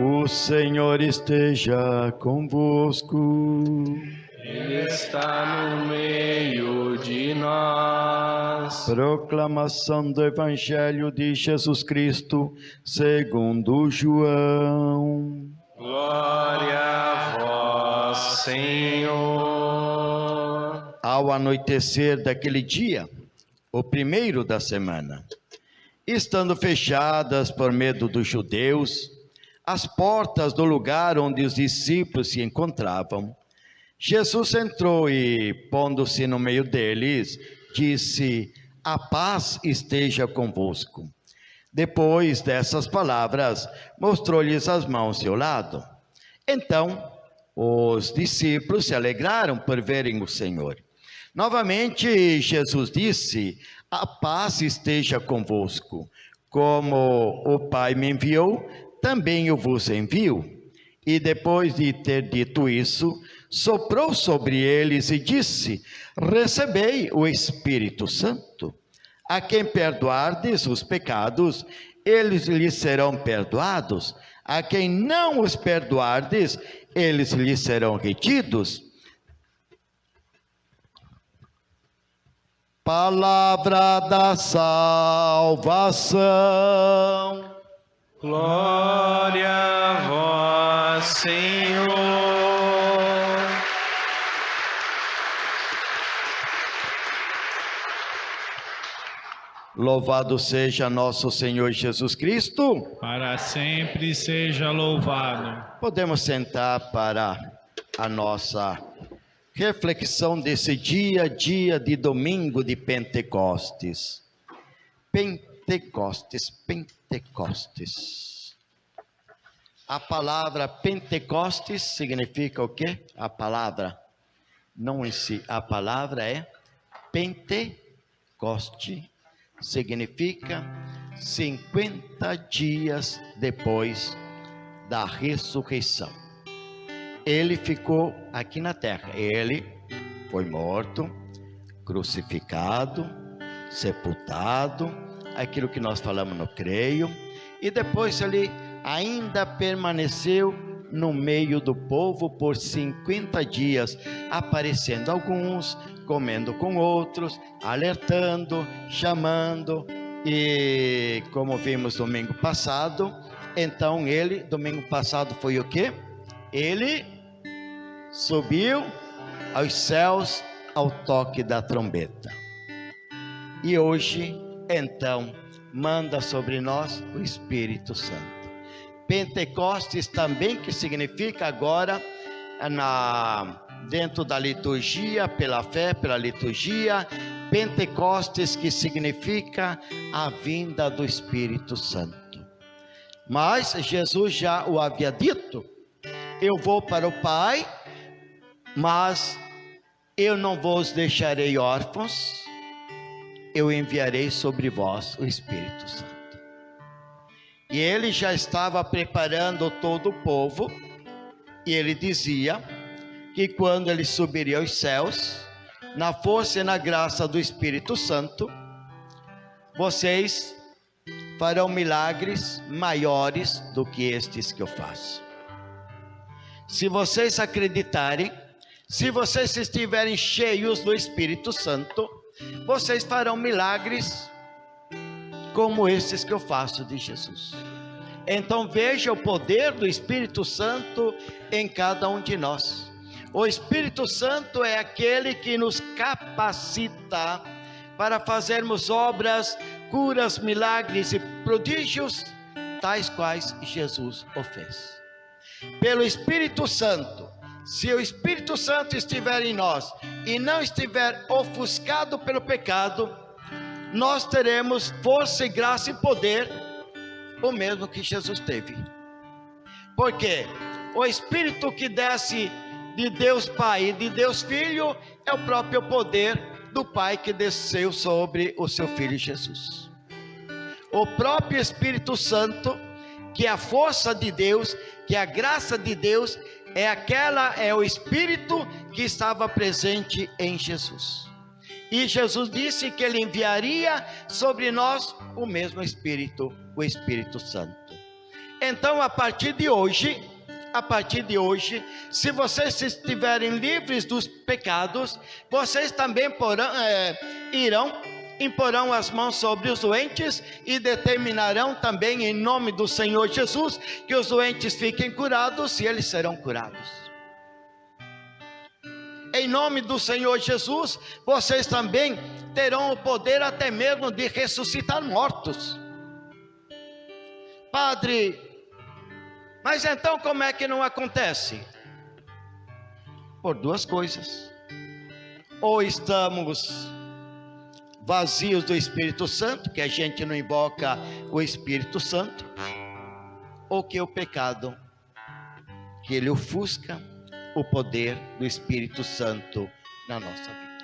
O Senhor esteja convosco. Ele está no meio de nós. Proclamação do Evangelho de Jesus Cristo, segundo João. Glória a vós, Senhor. Ao anoitecer daquele dia, o primeiro da semana, estando fechadas por medo dos judeus as portas do lugar onde os discípulos se encontravam, Jesus entrou e, pondo-se no meio deles, disse: a paz esteja convosco. Depois dessas palavras, mostrou-lhes as mãos e o lado. Então, os discípulos se alegraram por verem o Senhor. Novamente, Jesus disse: a paz esteja convosco. Como o Pai me enviou, também eu vos envio. E depois de ter dito isso, soprou sobre eles e disse: recebei o Espírito Santo. A quem perdoardes os pecados, eles lhes serão perdoados. A quem não os perdoardes, eles lhes serão retidos. Palavra da salvação. Glória a vós, Senhor. Louvado seja nosso Senhor Jesus Cristo. Para sempre seja louvado. Podemos sentar para a nossa reflexão desse dia de domingo de Pentecostes. Pentecostes. A palavra Pentecostes significa o quê? A palavra, não em si, a palavra é Pentecoste. Significa 50 dias depois da ressurreição. Ele ficou aqui na terra. Ele foi morto, crucificado, sepultado, aquilo que nós falamos no creio, e depois ele ainda permaneceu no meio do povo por 50 dias, aparecendo alguns, comendo com outros, alertando, chamando, e como vimos domingo passado, então ele, domingo passado foi o quê? Ele subiu aos céus ao toque da trombeta. E hoje, então, manda sobre nós o Espírito Santo. Pentecostes também, que significa agora, dentro da liturgia, pela fé, pela liturgia, Pentecostes, que significa a vinda do Espírito Santo. Mas Jesus já o havia dito: eu vou para o Pai, mas eu não vos deixarei órfãos, eu enviarei sobre vós o Espírito Santo. E ele já estava preparando todo o povo, e ele dizia que quando ele subiria aos céus, na força e na graça do Espírito Santo, vocês farão milagres maiores do que estes que eu faço. Se vocês acreditarem, se vocês estiverem cheios do Espírito Santo, vocês farão milagres como esses que eu faço de Jesus. Então veja o poder do Espírito Santo em cada um de nós. O Espírito Santo é aquele que nos capacita para fazermos obras, curas, milagres e prodígios, tais quais Jesus o fez. Pelo Espírito Santo, se o Espírito Santo estiver em nós e não estiver ofuscado pelo pecado, nós teremos força e graça e poder, o mesmo que Jesus teve. Porque o Espírito que desce de Deus Pai e de Deus Filho é o próprio poder do Pai que desceu sobre o seu Filho Jesus. O próprio Espírito Santo, que é a força de Deus, que é a graça de Deus, é o Espírito que estava presente em Jesus. E Jesus disse que ele enviaria sobre nós o mesmo Espírito, o Espírito Santo. Então, a partir de hoje, se vocês estiverem livres dos pecados, vocês também imporão as mãos sobre os doentes e determinarão também em nome do Senhor Jesus que os doentes fiquem curados e eles serão curados. Em nome do Senhor Jesus, vocês também terão o poder até mesmo de ressuscitar mortos. Padre, mas então como é que não acontece? Por duas coisas: ou estamos vazios do Espírito Santo, que a gente não invoca o Espírito Santo, ou que o pecado, que ele ofusca o poder do Espírito Santo na nossa vida.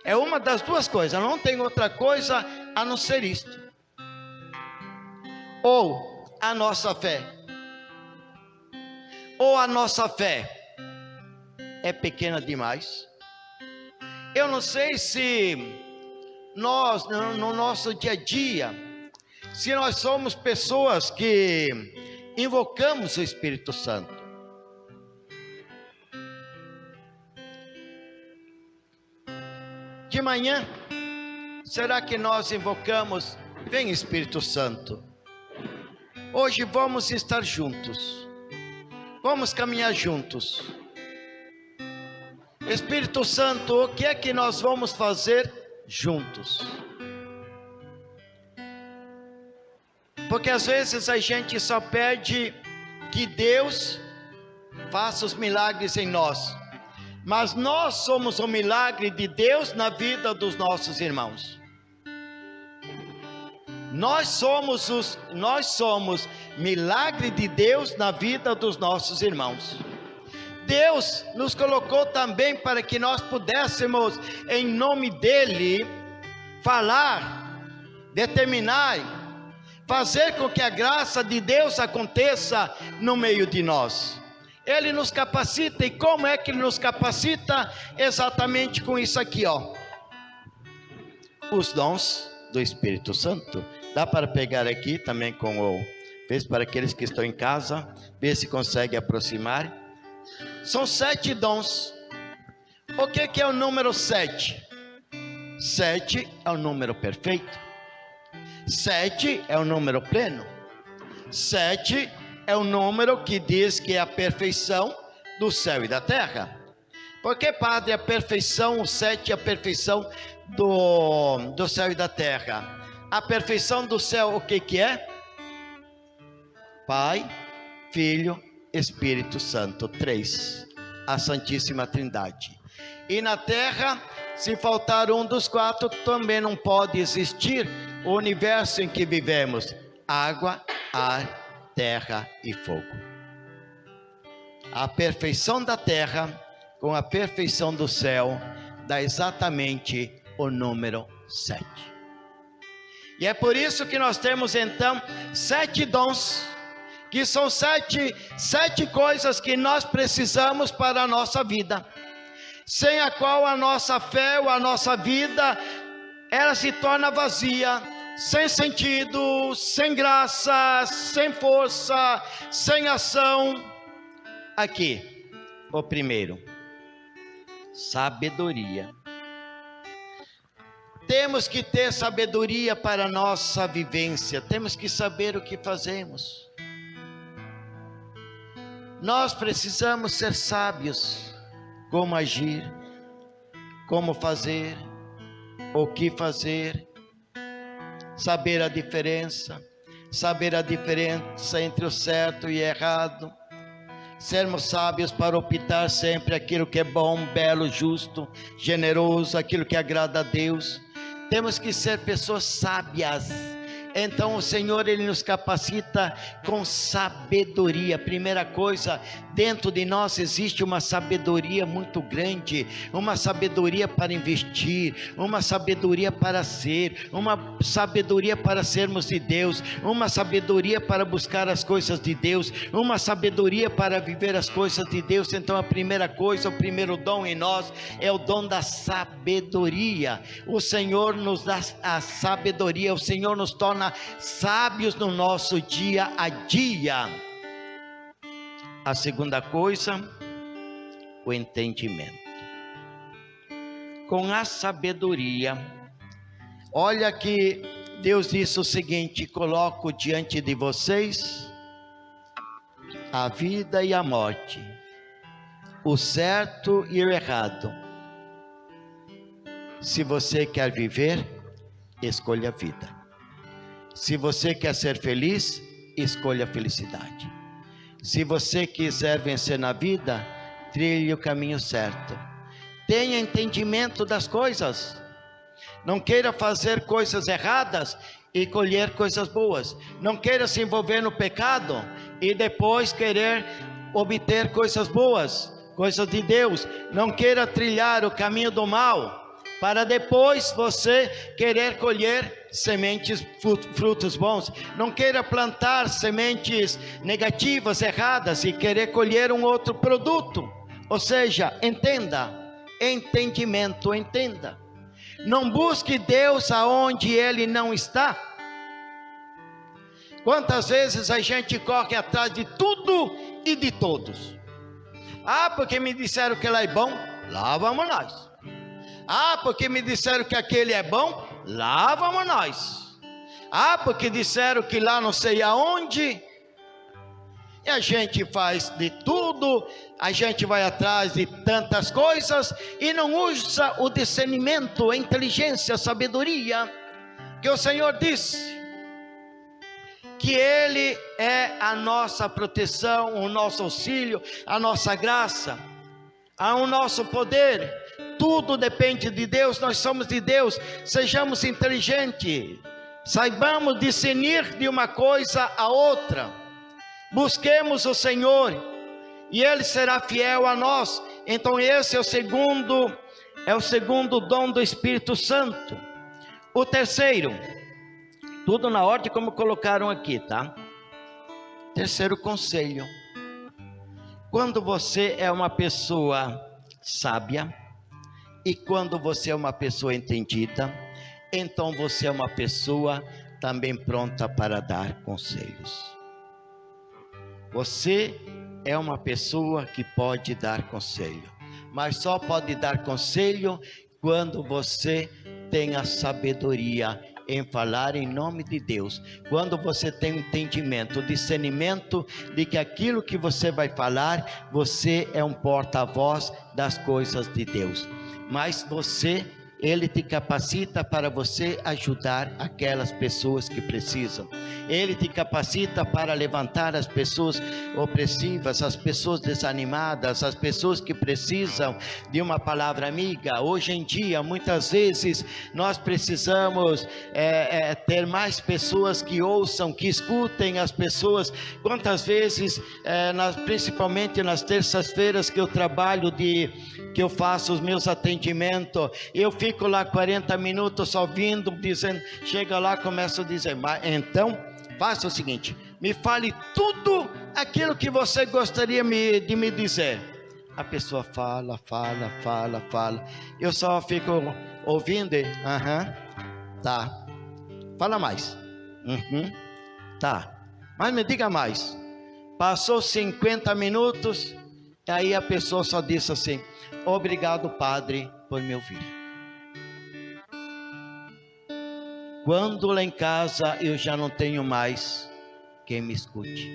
É uma das duas coisas, não tem outra coisa a não ser isto. Ou a nossa fé é pequena demais. Eu não sei se nós, no nosso dia a dia, se nós somos pessoas que invocamos o Espírito Santo. De manhã, será que nós invocamos: vem Espírito Santo, hoje vamos estar juntos, vamos caminhar juntos. Espírito Santo, o que é que nós vamos fazer juntos? Porque às vezes a gente só pede que Deus faça os milagres em nós, mas nós somos o milagre de Deus na vida dos nossos irmãos. Nós somos milagre de Deus na vida dos nossos irmãos. Deus nos colocou também para que nós pudéssemos, em nome dEle, falar, determinar, fazer com que a graça de Deus aconteça no meio de nós. Ele nos capacita. E como é que Ele nos capacita? Exatamente com isso aqui, ó. Os dons do Espírito Santo. Dá para pegar aqui também com o... Vê para aqueles que estão em casa, vê se consegue aproximar. São 7 dons. O que é o número 7? 7 é o número perfeito. 7 é o número pleno. 7 é o número que diz que é a perfeição do céu e da terra. Porque, Padre, a perfeição, o 7 é a perfeição do céu e da terra. A perfeição do céu, o que é? Pai, Filho, Espírito Santo, 3, a Santíssima Trindade. E na terra, se faltar um dos 4, também não pode existir o universo em que vivemos: água, ar, terra e fogo. A perfeição da terra com a perfeição do céu dá exatamente o número 7. E é por isso que nós temos então 7 dons, que são 7 coisas que nós precisamos para a nossa vida, sem a qual a nossa fé ou a nossa vida, ela se torna vazia, sem sentido, sem graça, sem força, sem ação. Aqui, o primeiro: sabedoria. Temos que ter sabedoria para a nossa vivência, temos que saber o que fazemos. Nós precisamos ser sábios, como agir, como fazer, o que fazer, saber a diferença entre o certo e errado, sermos sábios para optar sempre aquilo que é bom, belo, justo, generoso, aquilo que agrada a Deus. Temos que ser pessoas sábias. Então o Senhor, Ele nos capacita com sabedoria. Primeira coisa, dentro de nós existe uma sabedoria muito grande, uma sabedoria para investir, uma sabedoria para ser, uma sabedoria para sermos de Deus, uma sabedoria para buscar as coisas de Deus, uma sabedoria para viver as coisas de Deus. Então a primeira coisa, o primeiro dom em nós é o dom da sabedoria. O Senhor nos dá a sabedoria, o Senhor nos torna sábios no nosso dia a dia. A segunda coisa, o entendimento. Com a sabedoria, olha que Deus disse o seguinte: coloco diante de vocês a vida e a morte, o certo e o errado. Se você quer viver, escolha a vida. Se você quer ser feliz, escolha a felicidade. Se você quiser vencer na vida, trilhe o caminho certo. Tenha entendimento das coisas. Não queira fazer coisas erradas e colher coisas boas. Não queira se envolver no pecado e depois querer obter coisas boas, coisas de Deus. Não queira trilhar o caminho do mal para depois você querer colher sementes, frutos bons. Não queira plantar sementes negativas, erradas, e querer colher um outro produto. Ou seja, entenda, entendimento, entenda. Não busque Deus aonde Ele não está. Quantas vezes a gente corre atrás de tudo e de todos? Ah, porque me disseram que lá é bom, lá vamos nós. Ah, porque me disseram que aquele é bom, lá vamos nós. Ah, porque disseram que lá não sei aonde. E a gente faz de tudo, a gente vai atrás de tantas coisas e não usa o discernimento, a inteligência, a sabedoria, que o Senhor disse que Ele é a nossa proteção, o nosso auxílio, a nossa graça, o nosso poder. Tudo depende de Deus, nós somos de Deus. Sejamos inteligentes, saibamos discernir de uma coisa a outra. Busquemos o Senhor e Ele será fiel a nós. Então esse é o segundo dom do Espírito Santo. O terceiro, tudo na ordem como colocaram aqui, tá? Terceiro conselho. Quando você é uma pessoa sábia e quando você é uma pessoa entendida, então você é uma pessoa também pronta para dar conselhos. Você é uma pessoa que pode dar conselho, mas só pode dar conselho quando você tem a sabedoria em falar em nome de Deus. Quando você tem o entendimento, o discernimento de que aquilo que você vai falar, você é um porta-voz das coisas de Deus. Mas Ele te capacita para você ajudar aquelas pessoas que precisam. Ele te capacita para levantar as pessoas opressivas, as pessoas desanimadas, as pessoas que precisam de uma palavra amiga. Hoje em dia, muitas vezes, nós precisamos ter mais pessoas que ouçam, que escutem as pessoas. Quantas vezes, principalmente nas terças-feiras que eu trabalho, que eu faço os meus atendimentos, eu fico lá 40 minutos ouvindo, dizendo, chega lá, começo a dizer, mas então, faça o seguinte, me fale tudo aquilo que você gostaria de me dizer. A pessoa fala, eu só fico ouvindo, tá, fala mais, tá, mas me diga mais. Passou 50 minutos, e aí a pessoa só disse assim, obrigado, Padre, por me ouvir. Quando lá em casa eu já não tenho mais quem me escute.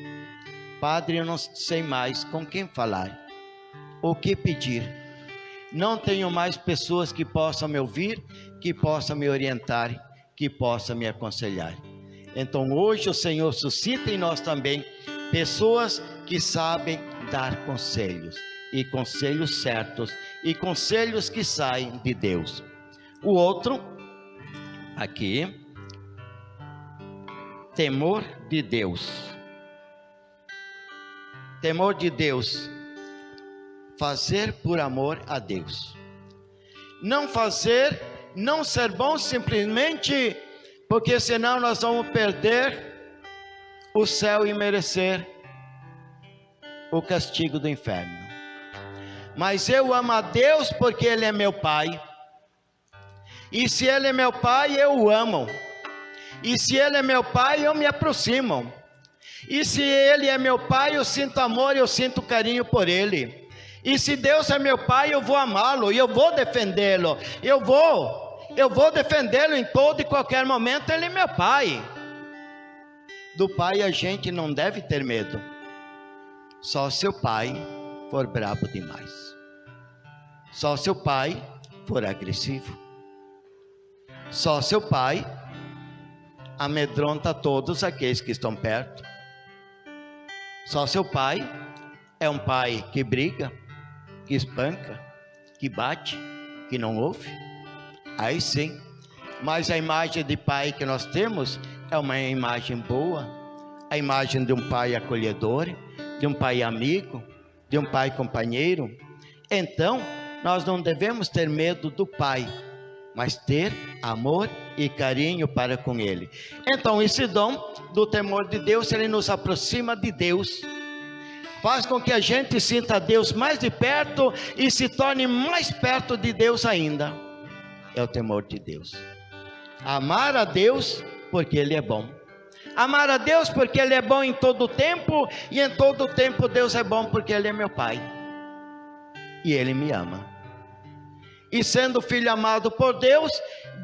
Padre, eu não sei mais com quem falar, o que pedir. Não tenho mais pessoas que possam me ouvir, que possam me orientar, que possam me aconselhar. Então hoje o Senhor suscita em nós também pessoas que sabem dar conselhos, e conselhos certos, e conselhos que saem de Deus. O outro, aqui, temor de Deus. Temor de Deus. Fazer por amor a Deus. Não fazer, não ser bom simplesmente porque senão nós vamos perder o céu e merecer o castigo do inferno. Mas eu amo a Deus porque Ele é meu Pai. E se Ele é meu Pai, eu o amo. E se Ele é meu Pai, eu me aproximo. E se Ele é meu Pai, eu sinto amor, eu sinto carinho por Ele. E se Deus é meu Pai, eu vou amá-lo, e eu vou defendê-lo. Eu vou defendê-lo em todo e qualquer momento. Ele é meu Pai. Do Pai a gente não deve ter medo. Só se o Pai for brabo demais. Só se o Pai for agressivo. Só se o Pai amedronta todos aqueles que estão perto. Só se o Pai é um Pai que briga, que espanca, que bate, que não ouve. Aí sim. Mas a imagem de Pai que nós temos é uma imagem boa. A imagem de um Pai acolhedor, de um Pai amigo, de um Pai companheiro. Então, nós não devemos ter medo do Pai, mas ter amor e carinho para com Ele. Então, esse dom do temor de Deus, ele nos aproxima de Deus. Faz com que a gente sinta Deus mais de perto e se torne mais perto de Deus ainda. É o temor de Deus. Amar a Deus porque Ele é bom. Amar a Deus porque Ele é bom em todo o tempo. E em todo o tempo Deus é bom porque Ele é meu Pai. E Ele me ama. E sendo filho amado por Deus,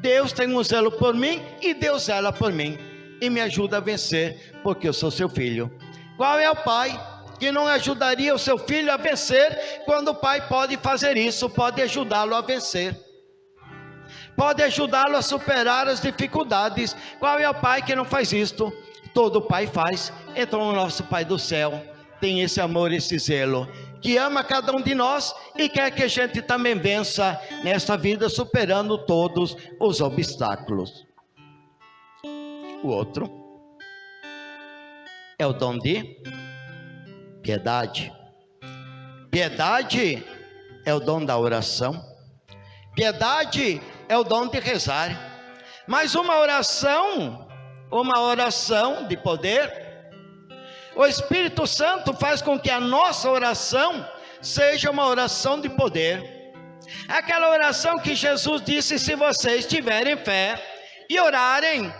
Deus tem um zelo por mim e Deus zela por mim. E me ajuda a vencer porque eu sou seu filho. Qual é o pai que não ajudaria o seu filho a vencer, quando o pai pode fazer isso, pode ajudá-lo a vencer, pode ajudá-lo a superar as dificuldades? Qual é o pai que não faz isto? Todo pai faz. Então o nosso Pai do céu tem esse amor, esse zelo, que ama cada um de nós e quer que a gente também vença nesta vida, superando todos os obstáculos. O outro é o dom de piedade. Piedade é o dom da oração. Piedade é o dom de rezar. Mas uma oração de poder, o Espírito Santo faz com que a nossa oração seja uma oração de poder. Aquela oração que Jesus disse: se vocês tiverem fé e orarem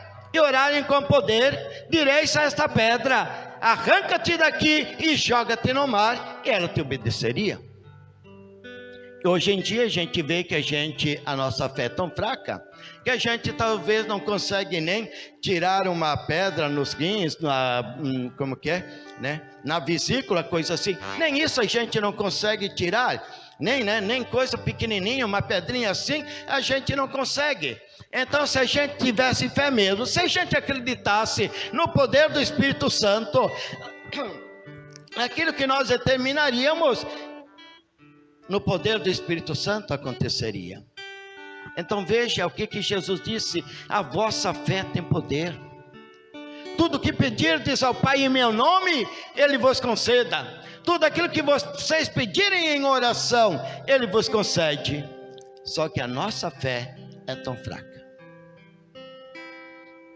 com poder, direis a esta pedra: arranca-te daqui e joga-te no mar, e ela te obedeceria. Hoje em dia a gente vê que a nossa fé é tão fraca, que a gente talvez não consegue nem tirar uma pedra nos rins, na vesícula, coisa assim. Nem isso a gente não consegue tirar, nem coisa pequenininha, uma pedrinha assim, a gente não consegue. Então, se a gente tivesse fé mesmo, se a gente acreditasse no poder do Espírito Santo, aquilo que nós determinaríamos no poder do Espírito Santo aconteceria. Então veja o que Jesus disse: a vossa fé tem poder. Tudo que pedirdes ao Pai em meu nome, Ele vos conceda. Tudo aquilo que vocês pedirem em oração, Ele vos concede. Só que a nossa fé é tão fraca.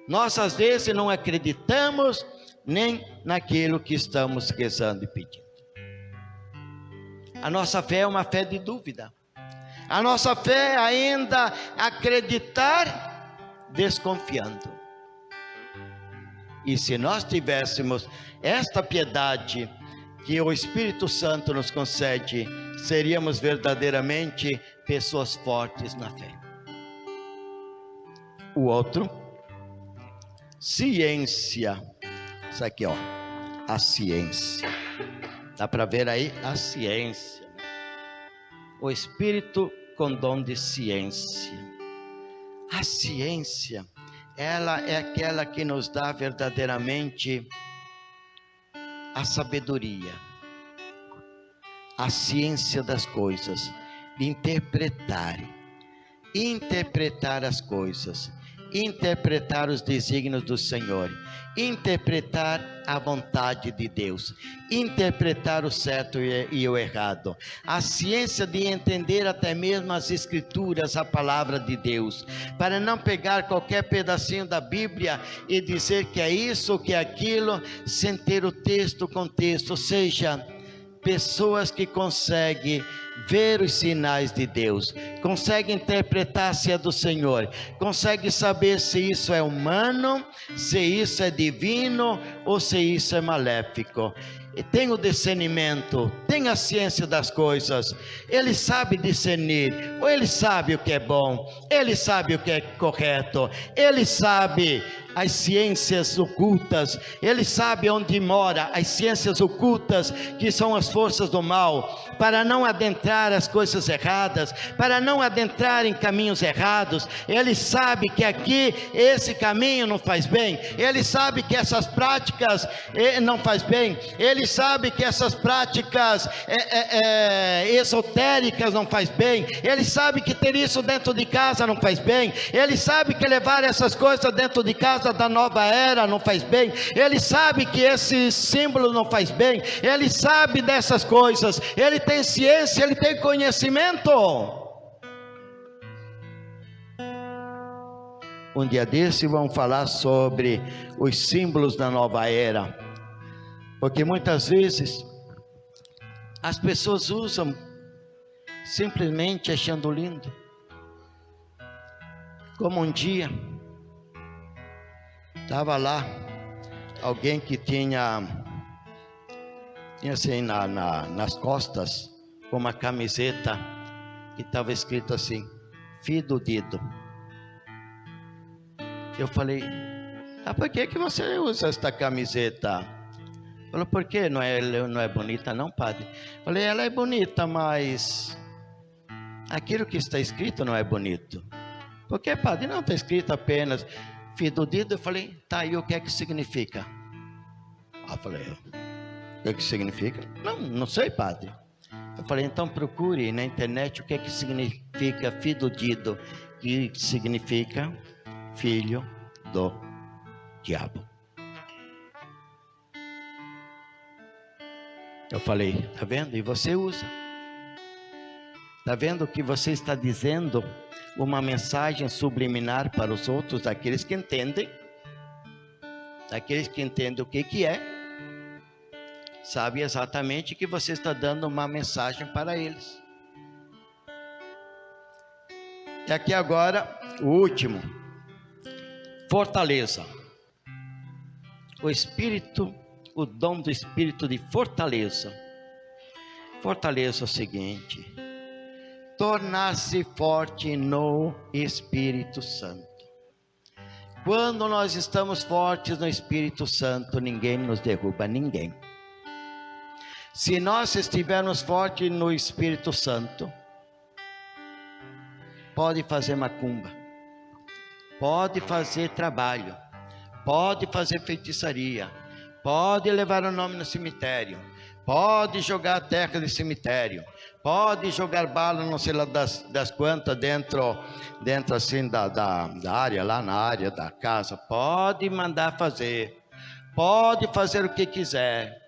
Nós às vezes não acreditamos nem naquilo que estamos rezando e pedindo. A nossa fé é uma fé de dúvida. A nossa fé ainda acreditar desconfiando. E se nós tivéssemos esta piedade que o Espírito Santo nos concede, seríamos verdadeiramente pessoas fortes na fé. O outro, ciência. Isso aqui, ó, a ciência. Dá para ver aí a ciência. O Espírito com dom de ciência. A ciência, ela é aquela que nos dá verdadeiramente a sabedoria, a ciência das coisas, de interpretar as coisas, interpretar os desígnios do Senhor, interpretar a vontade de Deus, interpretar o certo e o errado, a ciência de entender até mesmo as Escrituras, a palavra de Deus, para não pegar qualquer pedacinho da Bíblia e dizer que é isso ou que é aquilo, sem ter o texto, contexto, ou seja, pessoas que conseguem ver os sinais de Deus, conseguem interpretar se é do Senhor, conseguem saber se isso é humano, se isso é divino ou se isso é maléfico. E tem o discernimento, tem a ciência das coisas, ele sabe discernir, ou ele sabe o que é bom, ele sabe o que é correto, ele sabe as ciências ocultas, ele sabe onde mora as ciências ocultas, que são as forças do mal, para não adentrar as coisas erradas, para não adentrar em caminhos errados. Ele sabe que aqui esse caminho não faz bem, ele sabe que essas práticas não faz bem, ele sabe que essas práticas esotéricas não faz bem, ele sabe que ter isso dentro de casa não faz bem, ele sabe que levar essas coisas dentro de casa da nova era não faz bem, ele sabe que esse símbolo não faz bem, ele sabe dessas coisas, ele tem ciência, ele tem conhecimento. Um dia desse vamos falar sobre os símbolos da nova era, porque muitas vezes as pessoas usam simplesmente achando lindo, como um dia estava lá alguém que tinha assim nas costas uma camiseta que estava escrito assim, Fido-Dido. Eu falei, por que você usa esta camiseta? Falou, por que não é bonita não, padre? Falei, ela é bonita, mas aquilo que está escrito não é bonito. Por que, padre? Não está escrito apenas Fido-Dido. Eu falei, tá, e o que é que significa? Eu falei, o que é que significa? Não sei, padre. Eu falei, então procure na internet o que é que significa Fido-Dido, que significa filho do diabo. Eu falei, tá vendo? E você usa. Tá vendo que você está dizendo uma mensagem subliminar para os outros, daqueles que entendem, o que é, sabe exatamente que você está dando uma mensagem para eles. E aqui agora, o último, fortaleza. O Espírito, o dom do Espírito de fortaleza. Fortaleza é o seguinte: tornar-se forte no Espírito Santo. Quando nós estamos fortes no Espírito Santo, ninguém nos derruba, ninguém. Se nós estivermos fortes no Espírito Santo, pode fazer macumba, pode fazer trabalho, pode fazer feitiçaria, pode levar o nome no cemitério, pode jogar a terra no cemitério, pode jogar bala, não sei lá das quantas, dentro assim da área, lá na área da casa, pode mandar fazer, pode fazer o que quiser.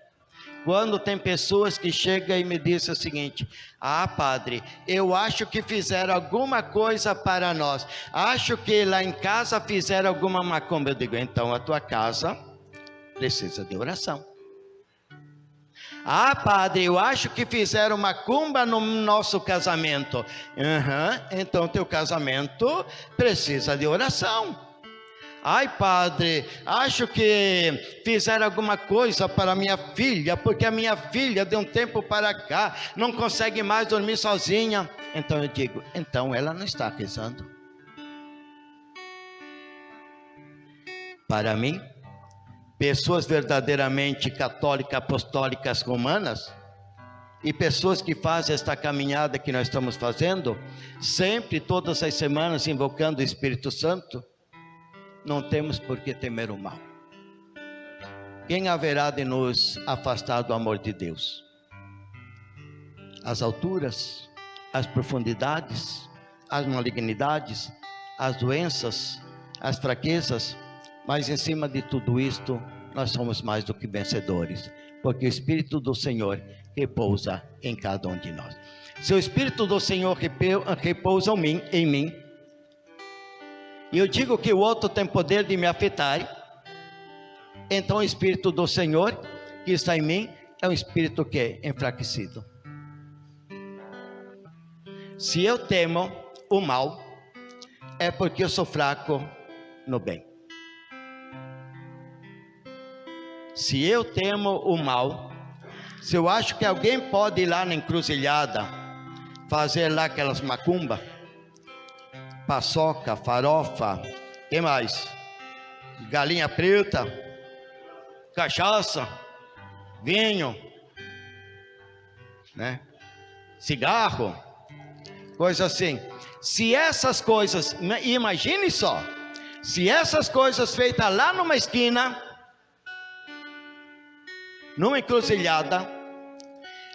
Quando tem pessoas que chegam e me dizem o seguinte: padre, eu acho que fizeram alguma coisa para nós, acho que lá em casa fizeram alguma macumba. Eu digo, então a tua casa precisa de oração. Padre, eu acho que fizeram macumba no nosso casamento. Então teu casamento precisa de oração. Padre, acho que fizeram alguma coisa para minha filha, porque a minha filha de um tempo para cá não consegue mais dormir sozinha. Então eu digo, então ela não está rezando. Para mim, pessoas verdadeiramente católicas, apostólicas, romanas, e pessoas que fazem esta caminhada que nós estamos fazendo, sempre, todas as semanas, invocando o Espírito Santo, não temos por que temer o mal. Quem haverá de nos afastar do amor de Deus? As alturas, as profundidades, as malignidades, as doenças, as fraquezas, mas em cima de tudo isto, nós somos mais do que vencedores, porque o Espírito do Senhor repousa em cada um de nós. Se o Espírito do Senhor repousa em mim, e eu digo que o outro tem poder de me afetar, então o Espírito do Senhor que está em mim é um espírito que é enfraquecido. Se eu temo o mal, é porque eu sou fraco no bem. Se eu temo o mal, se eu acho que alguém pode ir lá na encruzilhada, fazer lá aquelas macumba, paçoca, farofa, que mais? Galinha preta, cachaça, vinho, né? Cigarro, coisa assim. Se essas coisas, imagine só, se essas coisas feitas lá numa esquina, numa encruzilhada,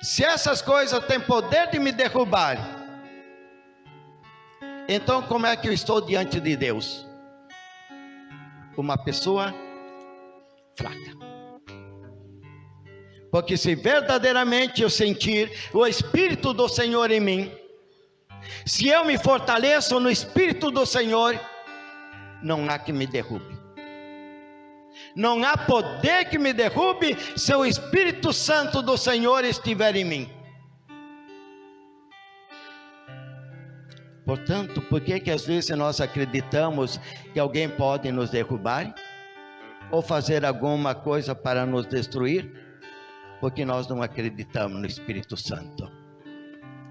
se essas coisas têm poder de me derrubar, então como é que eu estou diante de Deus? Uma pessoa fraca. Porque se verdadeiramente eu sentir o Espírito do Senhor em mim, se eu me fortaleço no Espírito do Senhor, não há que me derrube. Não há poder que me derrube se o Espírito Santo do Senhor estiver em mim. Portanto, por que às vezes nós acreditamos que alguém pode nos derrubar? Ou fazer alguma coisa para nos destruir? Porque nós não acreditamos no Espírito Santo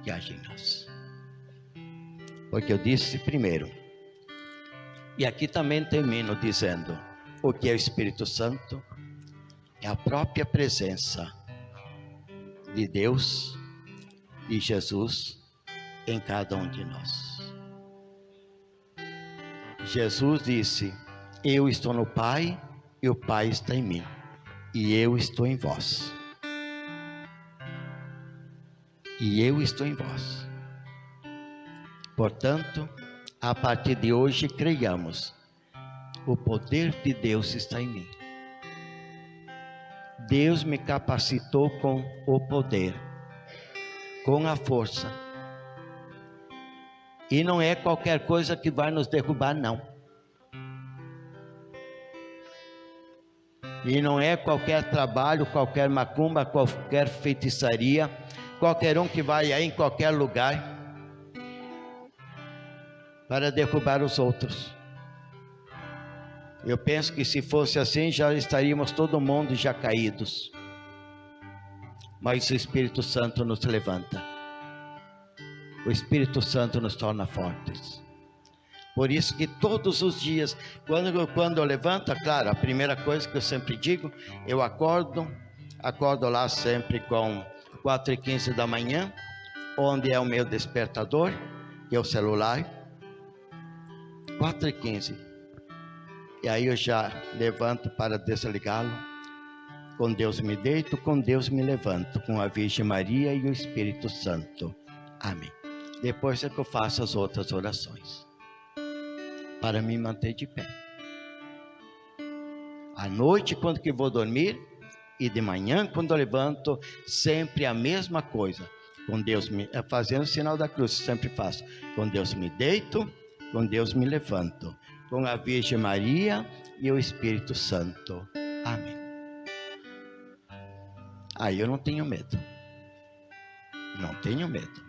que age em nós. Porque eu disse primeiro, e aqui também termino dizendo, o que é o Espírito Santo? É a própria presença de Deus e Jesus em cada um de nós. Jesus disse, eu estou no Pai e o Pai está em mim, e eu estou em vós. E eu estou em vós. Portanto, a partir de hoje, creiamos, o poder de Deus está em mim. Deus me capacitou com o poder, com a força. E não é qualquer coisa que vai nos derrubar, não. E não é qualquer trabalho, qualquer macumba, qualquer feitiçaria, qualquer um que vai aí em qualquer lugar para derrubar os outros. Eu penso que se fosse assim, já estaríamos todo mundo já caídos. Mas o Espírito Santo nos levanta. O Espírito Santo nos torna fortes. Por isso que todos os dias, quando eu levanto, claro, a primeira coisa que eu sempre digo, eu acordo lá sempre com 4h15 da manhã, onde é o meu despertador, que é o celular, 4h15. E aí eu já levanto para desligá-lo. Com Deus me deito, com Deus me levanto, com a Virgem Maria e o Espírito Santo. Amém. Depois é que eu faço as outras orações, para me manter de pé. À noite, quando que vou dormir, e de manhã, quando eu levanto, sempre a mesma coisa. Com Deus me, fazendo o sinal da cruz, sempre faço. Com Deus me deito, com Deus me levanto, com a Virgem Maria e o Espírito Santo. Amém. Aí eu não tenho medo. Não tenho medo.